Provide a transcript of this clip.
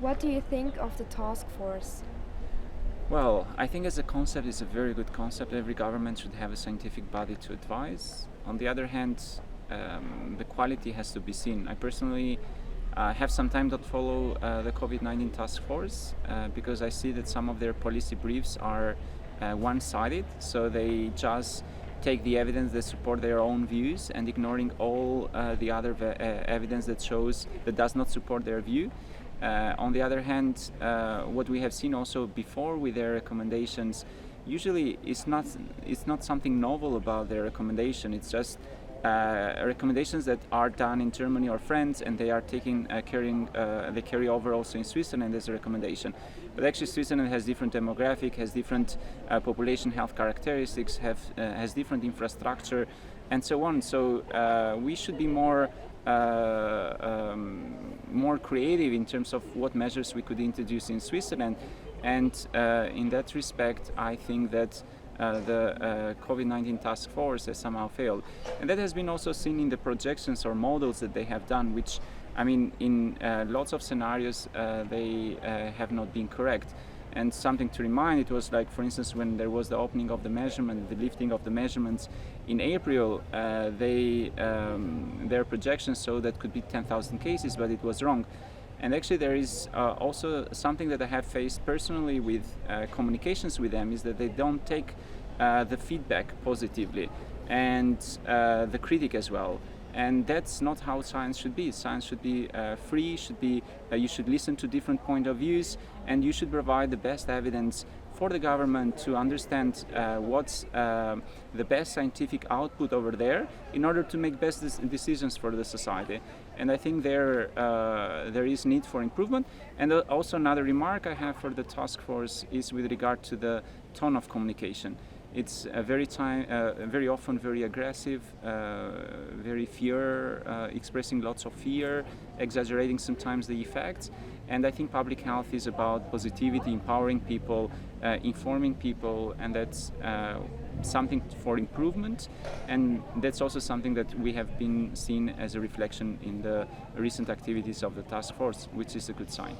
What do you think of the task force? Well, I think as a concept, it's a very good concept. Every government should have a scientific body to advise. On the other hand, the quality has to be seen. I personally have some time to follow the COVID-19 task force because I see that some of their policy briefs are one-sided, so they just take the evidence that support their own views and ignoring all the other evidence that does not support their view. On the other hand, what we have seen also before with their recommendations, usually it's not something novel about their recommendation. It's just recommendations that are done in Germany or France, and they are they carry over also in Switzerland as a recommendation. But actually, Switzerland has different demographic, has different population health characteristics, has different infrastructure, and so on. So we should be more creative in terms of what measures we could introduce in Switzerland, and in that respect, I think that the COVID-19 task force has somehow failed, and that has been also seen in the projections or models that they have done, which, I mean, in lots of scenarios they have not been correct. And something to remind, it was like, for instance, when there was the opening of the measurement, the lifting of the measurements in April, their projections showed that could be 10,000 cases, but it was wrong. And actually there is also something that I have faced personally with communications with them, is that they don't take the feedback positively, and the critic as well. And that's not how science should be. Science should be free, you should listen to different point of views, and you should provide the best evidence for the government to understand what's the best scientific output over there in order to make best decisions for the society. And I think there is need for improvement. And also another remark I have for the task force is with regard to the tone of communication. It's very often very aggressive, very expressing lots of fear, exaggerating sometimes the effects. And I think public health is about positivity, empowering people, informing people, and that's something for improvement. And that's also something that we have been seen as a reflection in the recent activities of the task force, which is a good sign.